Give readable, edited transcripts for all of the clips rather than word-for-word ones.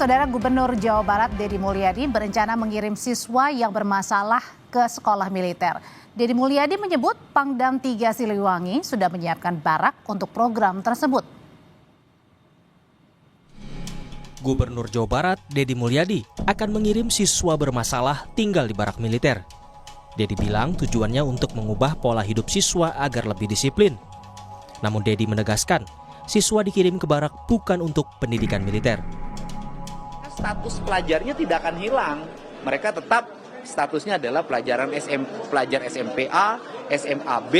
Saudara Gubernur Jawa Barat Deddy Mulyadi berencana mengirim siswa yang bermasalah ke sekolah militer. Deddy Mulyadi menyebut Pangdam 3 Siliwangi sudah menyiapkan barak untuk program tersebut. Gubernur Jawa Barat Deddy Mulyadi akan mengirim siswa bermasalah tinggal di barak militer. Deddy bilang tujuannya untuk mengubah pola hidup siswa agar lebih disiplin. Namun Deddy menegaskan, siswa dikirim ke barak bukan untuk pendidikan militer. Status pelajarnya tidak akan hilang. Mereka tetap statusnya adalah pelajar SMPA, SMAB,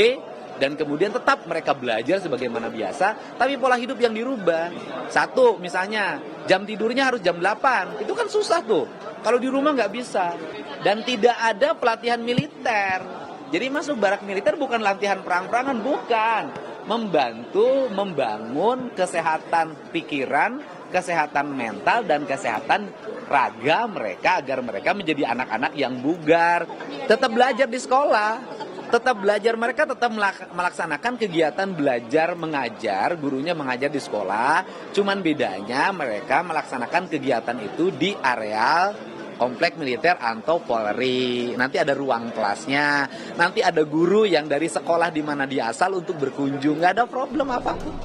dan kemudian tetap mereka belajar sebagaimana biasa, tapi pola hidup yang dirubah. Satu, misalnya jam tidurnya harus jam 8, itu kan susah tuh. Kalau di rumah nggak bisa. Dan tidak ada pelatihan militer. Jadi masuk barak militer bukan latihan perang-perangan, bukan. Membantu membangun kesehatan pikiran, kesehatan mental, dan kesehatan raga mereka agar mereka menjadi anak-anak yang bugar. Tetap belajar di sekolah, tetap belajar, mereka tetap melaksanakan kegiatan belajar mengajar, gurunya mengajar di sekolah. Cuman bedanya mereka melaksanakan kegiatan itu di areal komplek militer atau Polri. Nanti ada ruang kelasnya, nanti ada guru yang dari sekolah di mana dia asal untuk berkunjung, nggak ada problem apapun.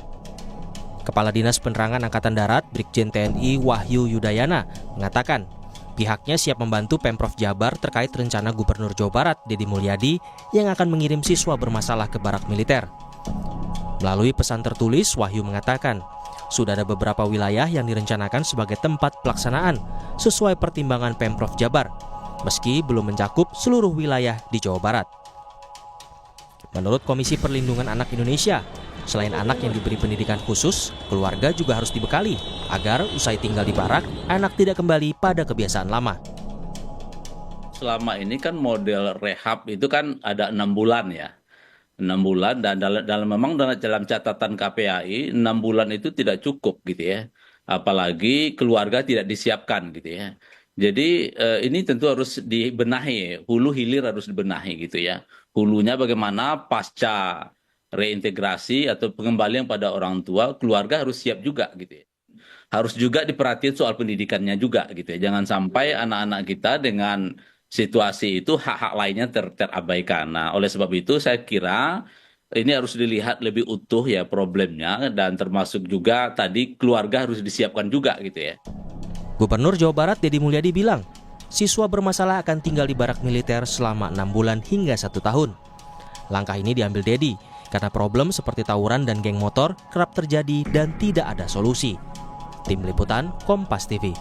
Kepala Dinas Penerangan Angkatan Darat Brigjen TNI Wahyu Yudayana mengatakan pihaknya siap membantu Pemprov Jabar terkait rencana Gubernur Jawa Barat Deddy Mulyadi yang akan mengirim siswa bermasalah ke barak militer. Melalui pesan tertulis, Wahyu mengatakan sudah ada beberapa wilayah yang direncanakan sebagai tempat pelaksanaan sesuai pertimbangan Pemprov Jabar, meski belum mencakup seluruh wilayah di Jawa Barat. Menurut Komisi Perlindungan Anak Indonesia, selain anak yang diberi pendidikan khusus, keluarga juga harus dibekali agar usai tinggal di barak, anak tidak kembali pada kebiasaan lama. Selama ini kan model rehab itu kan ada 6 bulan ya. 6 bulan dan dalam catatan KPAI 6 bulan itu tidak cukup gitu ya. Apalagi keluarga tidak disiapkan gitu ya. Jadi ini tentu harus dibenahi, hulu hilir harus dibenahi gitu ya. Hulunya bagaimana pasca reintegrasi atau pengembalian pada orang tua, keluarga harus siap juga gitu ya. Harus juga diperhatiin soal pendidikannya juga gitu ya. Jangan sampai anak-anak kita dengan situasi itu hak-hak lainnya terabaikan. Nah, oleh sebab itu saya kira ini harus dilihat lebih utuh ya problemnya, dan termasuk juga tadi keluarga harus disiapkan juga gitu ya. Gubernur Jawa Barat Deddy Mulyadi bilang, siswa bermasalah akan tinggal di barak militer selama 6 bulan hingga 1 tahun. Langkah ini diambil Deddy karena problem seperti tawuran dan geng motor kerap terjadi dan tidak ada solusi. Tim Liputan Kompas TV.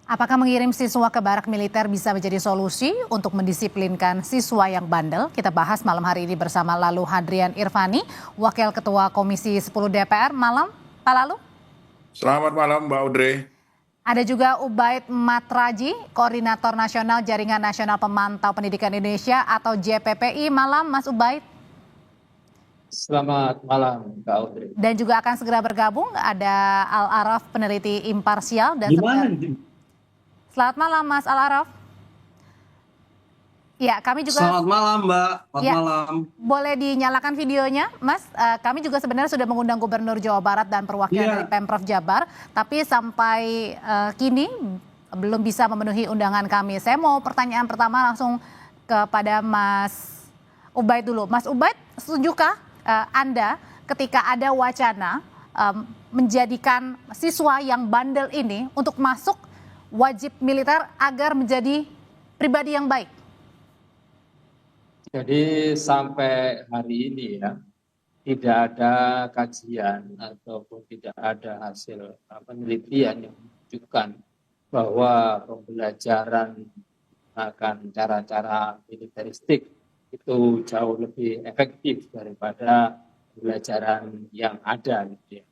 Apakah mengirim siswa ke barak militer bisa menjadi solusi untuk mendisiplinkan siswa yang bandel? Kita bahas malam hari ini bersama Lalu Hadrian Irvani, Wakil Ketua Komisi 10 DPR. Malam, Pak Lalu. Selamat malam, Mbak Audrey. Ada juga Ubaid Matraji, Koordinator Nasional Jaringan Nasional Pemantau Pendidikan Indonesia atau JPPI. Malam, Mas Ubaid. Selamat malam, Mbak Audrey. Dan juga akan segera bergabung ada Al-Araf, peneliti imparsial dan Selamat malam, Mas Al-Araf. Ya, kami juga. Selamat malam, Mbak. Selamat malam. Boleh dinyalakan videonya, Mas. Kami juga sebenarnya sudah mengundang Gubernur Jawa Barat dan perwakilan dari Pemprov Jabar, tapi sampai kini belum bisa memenuhi undangan kami. Saya mau pertanyaan pertama langsung kepada Mas Ubaid dulu. Mas Ubaid, setujukah Anda ketika ada wacana menjadikan siswa yang bandel ini untuk masuk wajib militer agar menjadi pribadi yang baik? Jadi sampai hari ini ya, tidak ada kajian ataupun tidak ada hasil penelitian yang menunjukkan bahwa pembelajaran akan cara-cara militeristik itu jauh lebih efektif daripada pembelajaran yang ada gitu ya.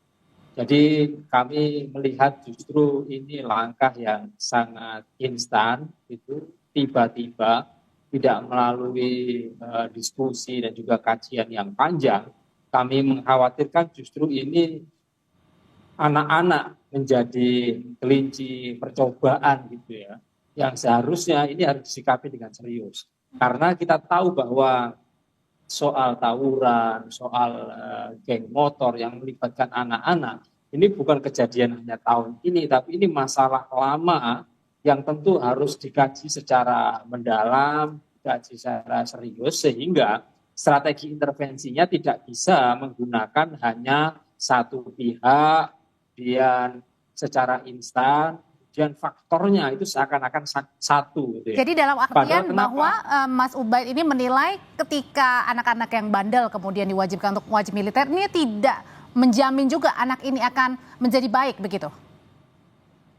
Jadi kami melihat justru ini langkah yang sangat instan, itu tiba-tiba tidak melalui diskusi dan juga kajian yang panjang. Kami mengkhawatirkan justru ini anak-anak menjadi kelinci percobaan gitu ya, yang seharusnya ini harus disikapi dengan serius. Karena kita tahu bahwa soal tawuran, soal geng motor yang melibatkan anak-anak ini bukan kejadian hanya tahun ini, tapi ini masalah lama yang tentu harus dikaji secara mendalam, dikaji secara serius, sehingga strategi intervensinya tidak bisa menggunakan hanya satu pihak, kemudian secara instan, kemudian faktornya itu seakan-akan satu. Gitu ya. Jadi dalam artian Padahal bahwa Mas Ubaid ini menilai ketika anak-anak yang bandel kemudian diwajibkan untuk wajib militer ini tidak menjamin juga anak ini akan menjadi baik begitu?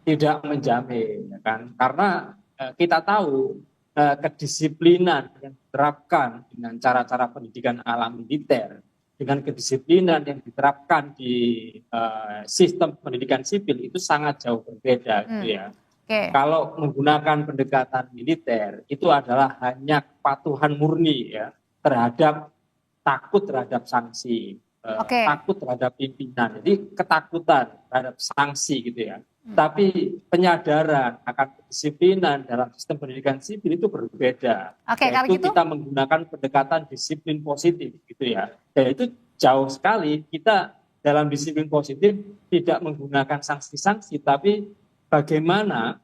Tidak menjamin, ya kan? Karena kita tahu kedisiplinan yang diterapkan dengan cara-cara pendidikan ala militer, dengan kedisiplinan yang diterapkan di sistem pendidikan sipil itu sangat jauh berbeda, gitu ya. Okay. Kalau menggunakan pendekatan militer itu adalah hanya kepatuhan murni ya terhadap takut terhadap sanksi. Takut terhadap pimpinan, jadi ketakutan terhadap sanksi gitu ya. Tapi penyadaran akan kedisiplinan dalam sistem pendidikan sipil itu berbeda. Kalau yaitu gitu kita menggunakan pendekatan disiplin positif gitu ya. Dan itu jauh sekali kita dalam disiplin positif tidak menggunakan sanksi-sanksi, tapi bagaimana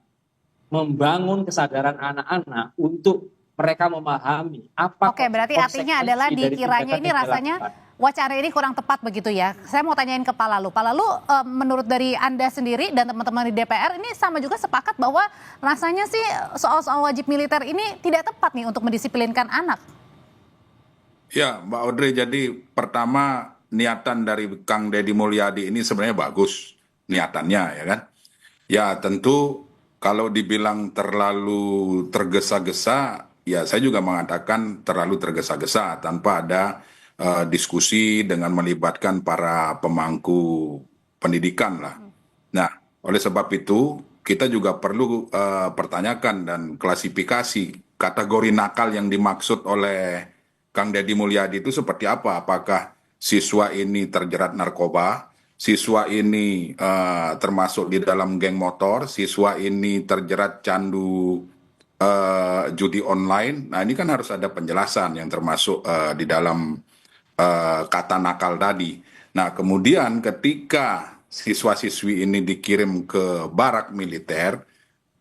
membangun kesadaran anak-anak untuk mereka memahami apa. Berarti artinya adalah dikiranya ini rasanya wacana ini kurang tepat begitu ya. Saya mau tanyain ke Pak Lalu. Pak Lalu, menurut dari Anda sendiri dan teman-teman di DPR ini sama juga sepakat bahwa rasanya sih soal-soal wajib militer ini tidak tepat nih untuk mendisiplinkan anak. Ya, Mbak Audrey, jadi pertama niatan dari Kang Deddy Mulyadi ini sebenarnya bagus niatannya, ya kan? Ya tentu kalau dibilang terlalu tergesa-gesa, ya saya juga mengatakan terlalu tergesa-gesa tanpa ada diskusi dengan melibatkan para pemangku pendidikan lah. Nah, oleh sebab itu kita juga perlu pertanyakan dan klasifikasi kategori nakal yang dimaksud oleh Kang Deddy Mulyadi itu seperti apa? Apakah siswa ini terjerat narkoba, siswa ini termasuk di dalam geng motor, siswa ini terjerat candu judi online. Nah, ini kan harus ada penjelasan yang termasuk di dalam kata nakal tadi. Nah, kemudian ketika siswa-siswi ini dikirim ke barak militer,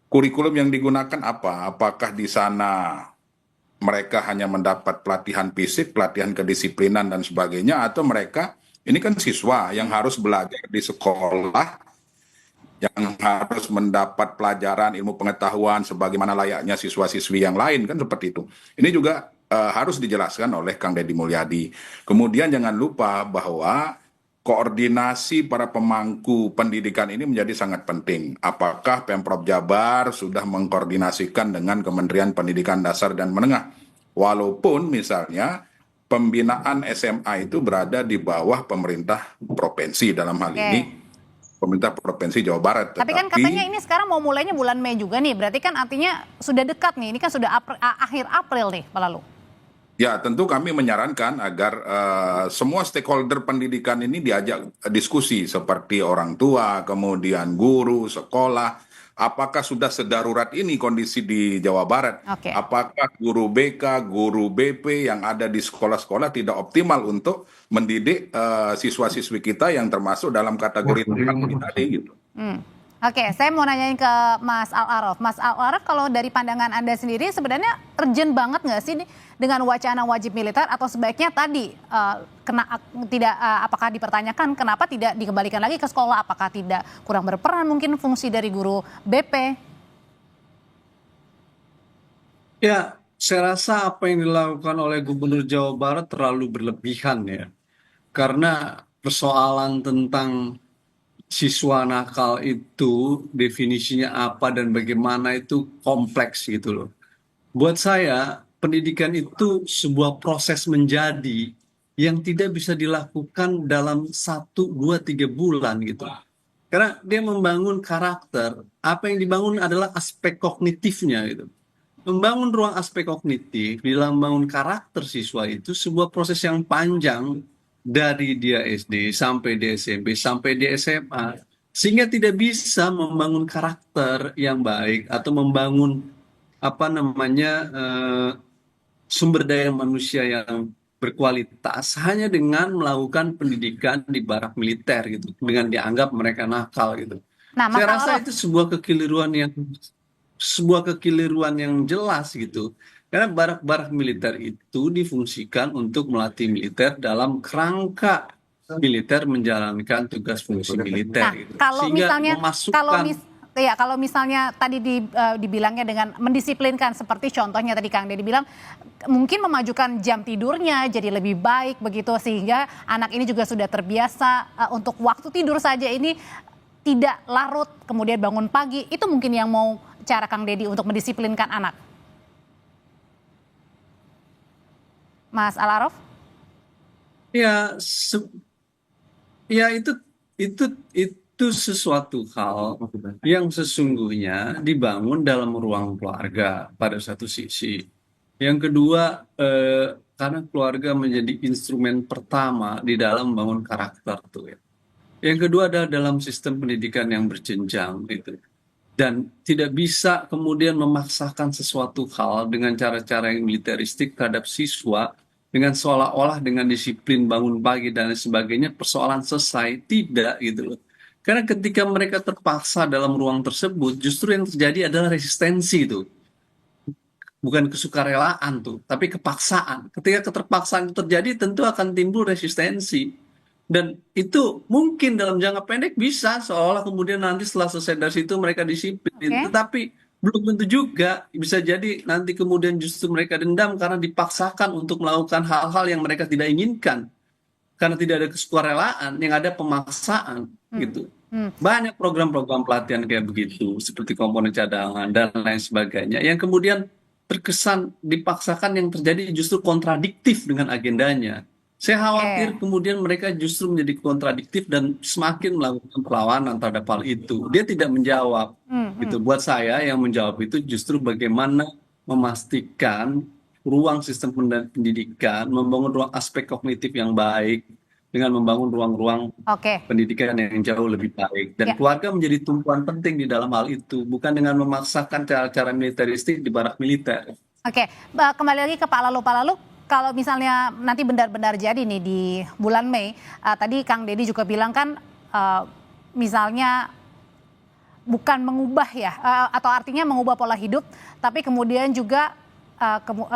kurikulum yang digunakan apa? Apakah di sana mereka hanya mendapat pelatihan fisik, pelatihan kedisiplinan dan sebagainya, atau mereka ini kan siswa yang harus belajar di sekolah, yang harus mendapat pelajaran ilmu pengetahuan sebagaimana layaknya siswa-siswi yang lain, kan seperti itu. Ini juga harus dijelaskan oleh Kang Deddy Mulyadi. Kemudian jangan lupa bahwa koordinasi para pemangku pendidikan ini menjadi sangat penting. Apakah Pemprov Jabar sudah mengkoordinasikan dengan Kementerian Pendidikan Dasar dan Menengah? Walaupun misalnya pembinaan SMA itu berada di bawah pemerintah provinsi, dalam hal ini pemerintah Provinsi Jawa Barat. Tapi kan katanya ini sekarang mau mulainya bulan Mei juga nih, berarti kan artinya sudah dekat nih, ini kan sudah akhir April nih Pak Lalu. Ya, tentu kami menyarankan agar semua stakeholder pendidikan ini diajak diskusi seperti orang tua, kemudian guru, sekolah. Apakah sudah sedarurat ini kondisi di Jawa Barat? Apakah guru BK, guru BP yang ada di sekolah-sekolah tidak optimal untuk mendidik siswa-siswi kita yang termasuk dalam kategori tadi gitu. Saya mau nanyain ke Mas Al-Araf. Mas Al-Araf, kalau dari pandangan Anda sendiri sebenarnya urgent banget nggak sih dengan wacana wajib militer, atau sebaiknya tadi apakah dipertanyakan kenapa tidak dikembalikan lagi ke sekolah? Apakah tidak kurang berperan mungkin fungsi dari guru BP? Ya, saya rasa apa yang dilakukan oleh Gubernur Jawa Barat terlalu berlebihan ya. Karena persoalan tentang siswa nakal itu definisinya apa dan bagaimana itu kompleks gitu loh. Buat saya pendidikan itu sebuah proses menjadi yang tidak bisa dilakukan dalam 1, 2, 3 bulan gitu. Karena dia membangun karakter, apa yang dibangun adalah aspek kognitifnya gitu. Membangun ruang aspek kognitif di dalam membangun karakter siswa itu sebuah proses yang panjang, dari dia SD sampai dia SMP sampai dia SMA, sehingga tidak bisa membangun karakter yang baik atau membangun sumber daya manusia yang berkualitas hanya dengan melakukan pendidikan di barak militer gitu, dengan dianggap mereka nakal gitu. Nah, Mas Saya rasa Al-Araf, itu sebuah kekeliruan yang jelas gitu. Karena barak-barak militer itu difungsikan untuk melatih militer dalam kerangka militer menjalankan tugas fungsi militer nah gitu. kalau Sehingga misalnya memasukkan kalau misalnya tadi dibilangnya dengan mendisiplinkan seperti contohnya tadi Kang Deddy bilang mungkin memajukan jam tidurnya jadi lebih baik begitu sehingga anak ini juga sudah terbiasa untuk waktu tidur saja ini tidak larut kemudian bangun pagi itu mungkin yang mau cara Kang Deddy untuk mendisiplinkan anak. Mas Al-Araf? ya se- ya itu sesuatu hal yang sesungguhnya dibangun dalam ruang keluarga pada satu sisi. Yang kedua, karena keluarga menjadi instrumen pertama di dalam membangun karakter tuh ya. Yang kedua adalah dalam sistem pendidikan yang berjenjang gitu. Dan tidak bisa kemudian memaksakan sesuatu hal dengan cara-cara yang militeristik terhadap siswa dengan seolah-olah dengan disiplin bangun pagi dan lain sebagainya persoalan selesai. Tidak gitu loh. Karena ketika mereka terpaksa dalam ruang tersebut, justru yang terjadi adalah resistensi itu. Bukan kesukarelaan tuh, tapi kepaksaan. Ketika keterpaksaan itu terjadi, tentu akan timbul resistensi. Dan itu mungkin dalam jangka pendek bisa, seolah kemudian nanti setelah selesai dari situ mereka disiplin. Oke. Tetapi belum tentu juga, bisa jadi nanti kemudian justru mereka dendam karena dipaksakan untuk melakukan hal-hal yang mereka tidak inginkan. Karena tidak ada kesukarelaan, yang ada pemaksaan gitu. Banyak program-program pelatihan kayak begitu, seperti komponen cadangan dan lain sebagainya, yang kemudian terkesan dipaksakan yang terjadi justru kontradiktif dengan agendanya. Saya khawatir Oke. kemudian mereka justru menjadi kontradiktif dan semakin melakukan perlawanan terhadap hal itu. Dia tidak menjawab. Gitu. Buat saya yang menjawab itu justru bagaimana memastikan ruang sistem pendidikan, membangun ruang aspek kognitif yang baik, dengan membangun ruang-ruang Oke. pendidikan yang jauh lebih baik. Dan Ya. keluarga menjadi tumpuan penting di dalam hal itu, bukan dengan memaksakan cara-cara militeristik di barak militer. Oke, kembali lagi ke Pak Lalu. Pak Lalu, kalau misalnya nanti benar-benar jadi nih di bulan Mei, tadi Kang Deddy juga bilang kan misalnya bukan mengubah ya, atau artinya mengubah pola hidup, tapi kemudian juga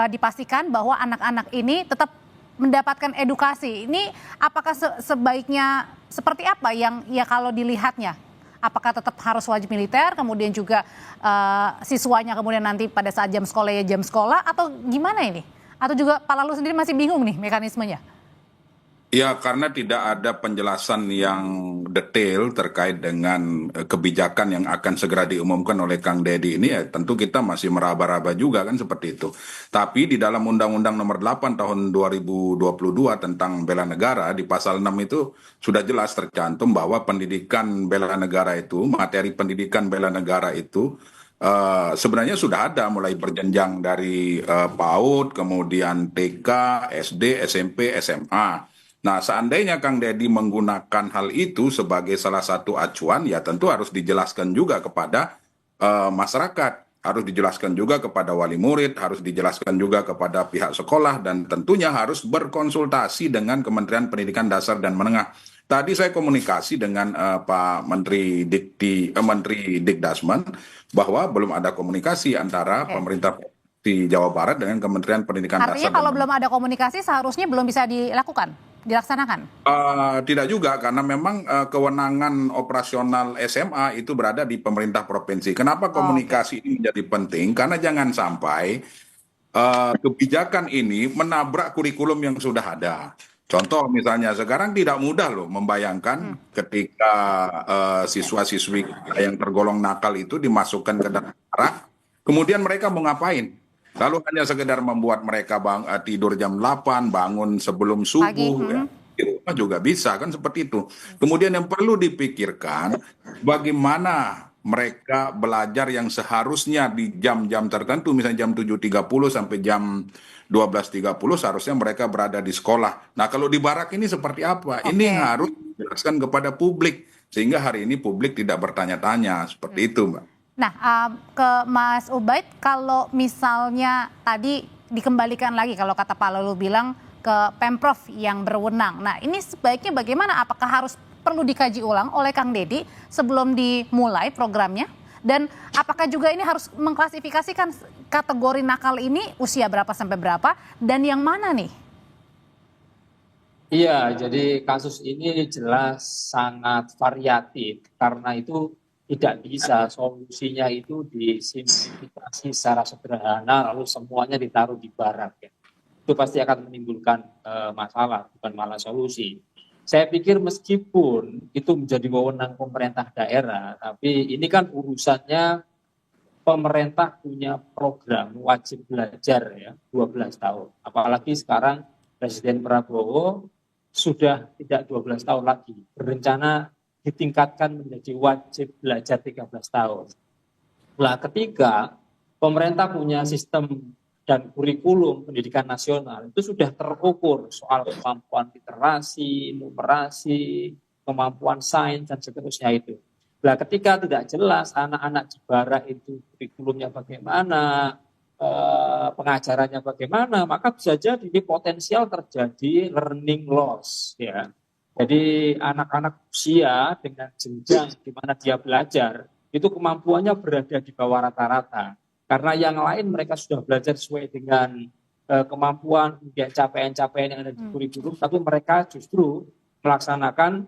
dipastikan bahwa anak-anak ini tetap mendapatkan edukasi. Ini apakah sebaiknya seperti apa yang ya kalau dilihatnya? Apakah tetap harus wajib militer, kemudian juga siswanya kemudian nanti pada saat jam sekolah ya jam sekolah, atau gimana ini? Atau juga Pak Lalu sendiri masih bingung nih mekanismenya? Ya, karena tidak ada penjelasan yang detail terkait dengan kebijakan yang akan segera diumumkan oleh Kang Deddy ini, ya tentu kita masih meraba-raba juga kan seperti itu. Tapi di dalam Undang-Undang Nomor 8 Tahun 2022 tentang bela negara, di pasal 6 itu sudah jelas tercantum bahwa pendidikan bela negara itu, materi pendidikan bela negara itu sebenarnya sudah ada mulai berjenjang dari PAUD, kemudian TK, SD, SMP, SMA. Nah, seandainya Kang Deddy menggunakan hal itu sebagai salah satu acuan, ya tentu harus dijelaskan juga kepada masyarakat, harus dijelaskan juga kepada wali murid, harus dijelaskan juga kepada pihak sekolah, dan tentunya harus berkonsultasi dengan Kementerian Pendidikan Dasar dan Menengah. Tadi saya komunikasi dengan Pak Menteri Dikdasmen bahwa belum ada komunikasi antara pemerintah di Jawa Barat dengan Kementerian Pendidikan Dasar. Artinya kalau belum ada komunikasi seharusnya belum bisa dilaksanakan? Tidak juga, karena memang kewenangan operasional SMA itu berada di pemerintah provinsi. Kenapa komunikasi ini menjadi penting? Karena jangan sampai kebijakan ini menabrak kurikulum yang sudah ada. Contoh misalnya sekarang tidak mudah loh membayangkan ketika siswa-siswi yang tergolong nakal itu dimasukkan ke dalam barak, kemudian mereka mau ngapain? Lalu hanya sekedar membuat mereka tidur jam 8, bangun sebelum subuh, ya. Di rumah juga bisa kan seperti itu. Kemudian yang perlu dipikirkan bagaimana mereka belajar yang seharusnya di jam-jam tertentu, misalnya jam 7.30 sampai jam 12.30 seharusnya mereka berada di sekolah. Nah, kalau di barak ini seperti apa? Ini harus dijelaskan kepada publik sehingga hari ini publik tidak bertanya-tanya seperti itu, Mbak. Nah, ke Mas Ubaid, kalau misalnya tadi dikembalikan lagi, kalau kata Pak Lalu bilang ke Pemprov yang berwenang. Nah, ini sebaiknya bagaimana? Apakah harus perlu dikaji ulang oleh Kang Deddy sebelum dimulai programnya? Dan apakah juga ini harus mengklasifikasikan kategori nakal ini usia berapa sampai berapa dan yang mana nih? Iya, jadi kasus ini jelas sangat variatif karena itu tidak bisa solusinya itu disimplifikasi secara sederhana lalu semuanya ditaruh di barak ya. Itu pasti akan menimbulkan masalah, bukan malah solusi. Saya pikir meskipun itu menjadi wewenang pemerintah daerah, tapi ini kan urusannya pemerintah punya program wajib belajar ya 12 tahun. Apalagi sekarang Presiden Prabowo sudah tidak 12 tahun lagi, berencana ditingkatkan menjadi wajib belajar 13 tahun. Nah, ketika pemerintah punya sistem dan kurikulum pendidikan nasional, itu sudah terukur soal kemampuan literasi, numerasi, kemampuan sains, dan seterusnya itu. Nah, ketika tidak jelas anak-anak di barak itu kurikulumnya bagaimana, pengajarannya bagaimana, maka bisa jadi ini potensial terjadi learning loss ya. Jadi anak-anak usia dengan jenjang di mana dia belajar itu kemampuannya berada di bawah rata-rata. Karena yang lain mereka sudah belajar sesuai dengan kemampuan, kemudian capaian-capaian yang ada di kurikulum, tapi mereka justru melaksanakan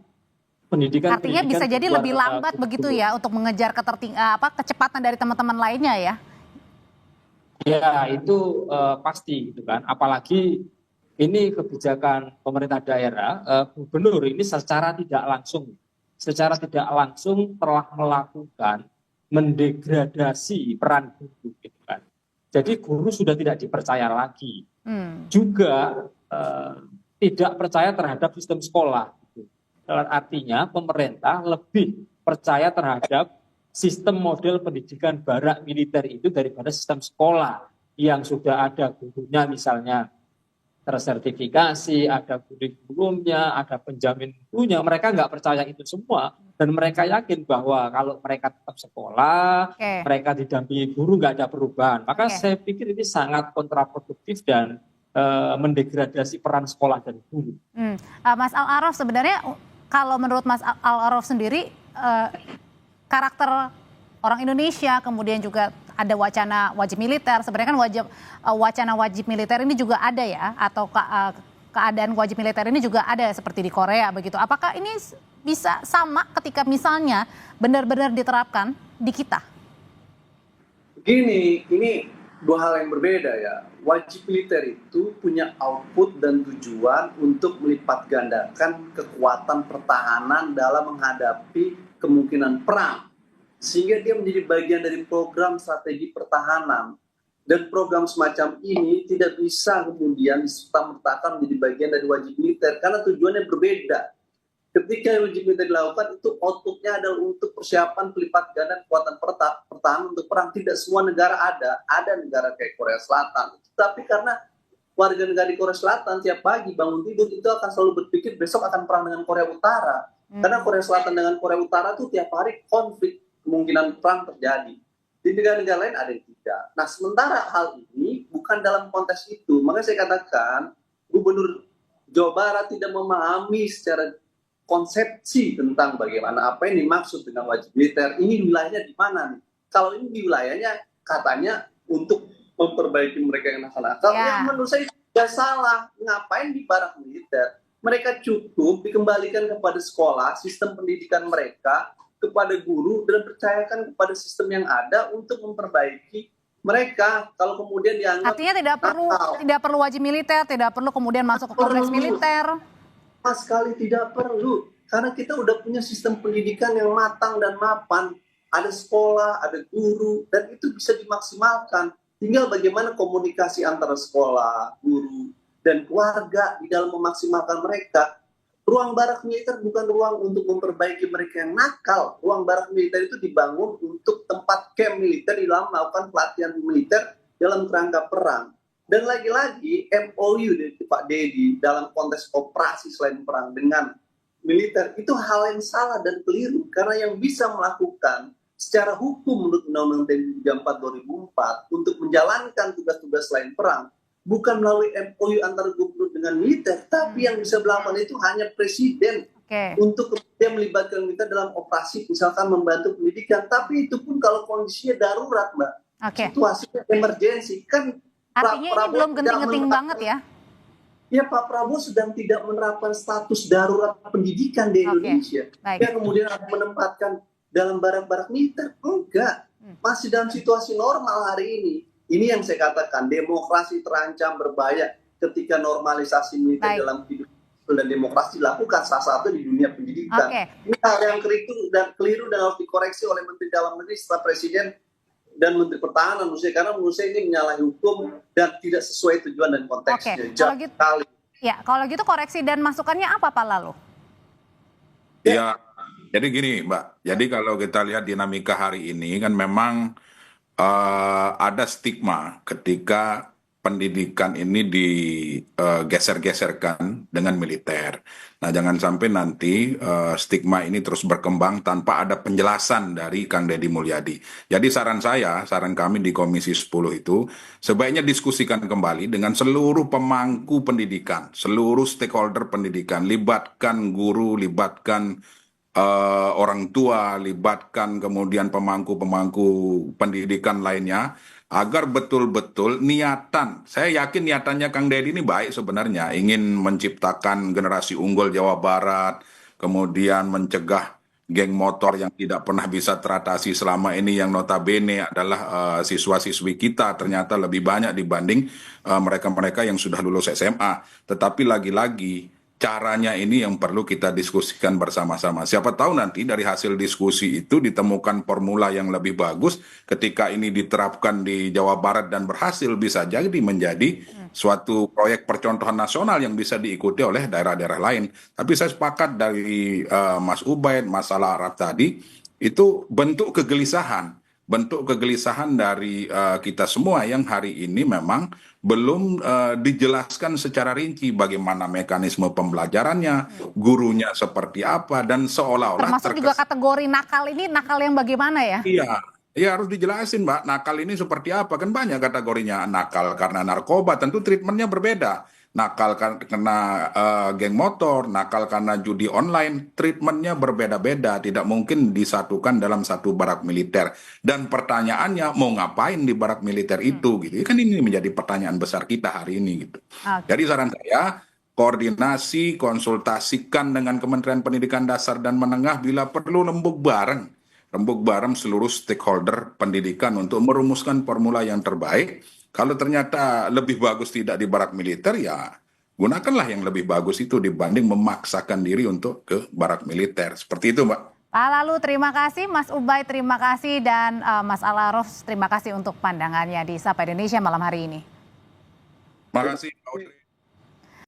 pendidikan. Artinya bisa jadi lebih lambat begitu ya untuk mengejar kecepatan dari teman-teman lainnya ya. Ya, itu pasti gitu kan. Apalagi ini kebijakan pemerintah daerah, gubernur ini secara tidak langsung telah melakukan mendegradasi peran guru gitu kan. Jadi guru sudah tidak dipercaya lagi. Juga tidak percaya terhadap sistem sekolah. Gitu. Artinya pemerintah lebih percaya terhadap sistem model pendidikan barak militer itu daripada sistem sekolah yang sudah ada gurunya misalnya tersertifikasi, ada kurikulumnya, ada penjamin gurunya. Mereka nggak percaya itu semua dan mereka yakin bahwa kalau mereka tetap sekolah, mereka didampingi guru nggak ada perubahan. Maka saya pikir ini sangat kontraproduktif dan mendegradasi peran sekolah dan guru. Mas Al-Araf, sebenarnya kalau menurut Mas Al-Araf sendiri karakter orang Indonesia, kemudian juga ada wacana wajib militer. Sebenarnya kan wacana wajib militer ini juga ada ya, atau keadaan wajib militer ini juga ada seperti di Korea begitu. Apakah ini bisa sama ketika misalnya benar-benar diterapkan di kita? Begini, ini dua hal yang berbeda ya. Wajib militer itu punya output dan tujuan untuk melipat gandakan kekuatan pertahanan dalam menghadapi kemungkinan perang. Sehingga dia menjadi bagian dari program strategi pertahanan. Dan program semacam ini tidak bisa kemudian diserta-mertakan menjadi bagian dari wajib militer karena tujuannya berbeda. Ketika wajib militer dilakukan itu outputnya adalah untuk persiapan pelipat ganda kekuatan pertahanan untuk perang. Tidak semua negara ada negara kayak Korea Selatan. Tapi karena warga negara di Korea Selatan tiap pagi bangun tidur itu akan selalu berpikir besok akan perang dengan Korea Utara. Karena Korea Selatan dengan Korea Utara itu tiap hari konflik, kemungkinan perang terjadi. Di negara-negara lain ada yang tidak. Nah, sementara hal ini bukan dalam konteks itu. Makanya saya katakan, Gubernur Jawa Barat tidak memahami secara konsepsi tentang bagaimana apa yang dimaksud dengan wajib militer. Ini wilayahnya di mana nih? Kalau ini di wilayahnya katanya untuk memperbaiki mereka yang nakal-nakal, yang menurut saya tidak salah. Ngapain di barak militer? Mereka cukup dikembalikan kepada sekolah, sistem pendidikan mereka, kepada guru, dan percayakan kepada sistem yang ada untuk memperbaiki mereka. Kalau kemudian dianggap artinya tidak perlu wajib militer, tidak perlu kemudian masuk ke kompleks militer. Sama sekali tidak perlu, karena kita udah punya sistem pendidikan yang matang dan mapan. Ada sekolah, ada guru, dan itu bisa dimaksimalkan. Tinggal bagaimana komunikasi antara sekolah, guru, dan keluarga di dalam memaksimalkan mereka. Ruang barak militer bukan ruang untuk memperbaiki mereka yang nakal. Ruang barak militer itu dibangun untuk tempat camp militer di dalam melakukan pelatihan militer dalam kerangka perang. Dan lagi-lagi MOU dari Pak Deddy dalam konteks operasi selain perang dengan militer itu hal yang salah dan keliru. Karena yang bisa melakukan secara hukum menurut Undang-Undang TNI 34 2004 untuk menjalankan tugas-tugas selain perang bukan melalui MOU antara gubernur dengan militer, tapi yang bisa melakukan itu hanya presiden untuk kemudian melibatkan militer dalam operasi, misalkan membantu pendidikan. Tapi itu pun kalau kondisinya darurat, Mbak. Situasinya emergensi. Kan artinya ini belum genting-genting banget ya? Ya, Pak Prabowo sedang tidak menerapkan status darurat pendidikan di Indonesia. Dia kemudian akan menempatkan dalam barak-barak militer. Enggak. Masih dalam situasi normal hari ini. Ini yang saya katakan, demokrasi terancam berbahaya ketika normalisasi militer dalam hidup dan demokrasi dilakukan, salah satu di dunia pendidikan. Ini hal yang keliru dan harus dikoreksi oleh Menteri Dalam Negeri setelah Presiden dan Menteri Pertahanan menurut saya, karena menurut saya ini menyalahi hukum dan tidak sesuai tujuan dan konteksnya. Kalau gitu koreksi dan masukannya apa Pak Lalu? Ya, jadi gini Mbak, jadi kalau kita lihat dinamika hari ini kan memang ada stigma ketika pendidikan ini digeser-geserkan dengan militer. Nah, jangan sampai nanti stigma ini terus berkembang tanpa ada penjelasan dari Kang Deddy Mulyadi. Jadi saran kami di Komisi 10 itu, sebaiknya diskusikan kembali dengan seluruh pemangku pendidikan, seluruh stakeholder pendidikan, libatkan guru, libatkan orang tua, libatkan kemudian pemangku-pemangku pendidikan lainnya, agar betul-betul niatan, saya yakin niatannya Kang Deddy ini baik sebenarnya, ingin menciptakan generasi unggul Jawa Barat, kemudian mencegah geng motor yang tidak pernah bisa teratasi selama ini, yang notabene adalah siswa-siswi kita ternyata lebih banyak dibanding mereka-mereka yang sudah lulus SMA. Tetapi lagi-lagi caranya ini yang perlu kita diskusikan bersama-sama. Siapa tahu nanti dari hasil diskusi itu ditemukan formula yang lebih bagus, ketika ini diterapkan di Jawa Barat dan berhasil, bisa jadi menjadi suatu proyek percontohan nasional yang bisa diikuti oleh daerah-daerah lain. Tapi saya sepakat dari Mas Ubaid, masalah Arab tadi, itu bentuk kegelisahan dari kita semua yang hari ini memang belum dijelaskan secara rinci bagaimana mekanisme pembelajarannya, gurunya seperti apa, dan seolah-olah termasuk juga kategori nakal ini, nakal yang bagaimana ya? Iya, harus dijelasin Mbak, nakal ini seperti apa, kan banyak kategorinya. Nakal karena narkoba, tentu treatmentnya berbeda. Nakal karena geng motor, nakal karena judi online, treatmentnya berbeda-beda, tidak mungkin disatukan dalam satu barak militer. Dan pertanyaannya, mau ngapain di barak militer itu? Gitu. Kan ini menjadi pertanyaan besar kita hari ini. Gitu. Jadi saran saya, koordinasi, konsultasikan dengan Kementerian Pendidikan Dasar dan Menengah, bila perlu rembuk bareng seluruh stakeholder pendidikan untuk merumuskan formula yang terbaik. Kalau ternyata lebih bagus tidak di barak militer, ya gunakanlah yang lebih bagus itu dibanding memaksakan diri untuk ke barak militer. Seperti itu, Mbak. Pak Lalu terima kasih, Mas Ubaid terima kasih, dan Mas Alaros terima kasih untuk pandangannya di Sapa Indonesia malam hari ini. Terima kasih, Pak Audrey.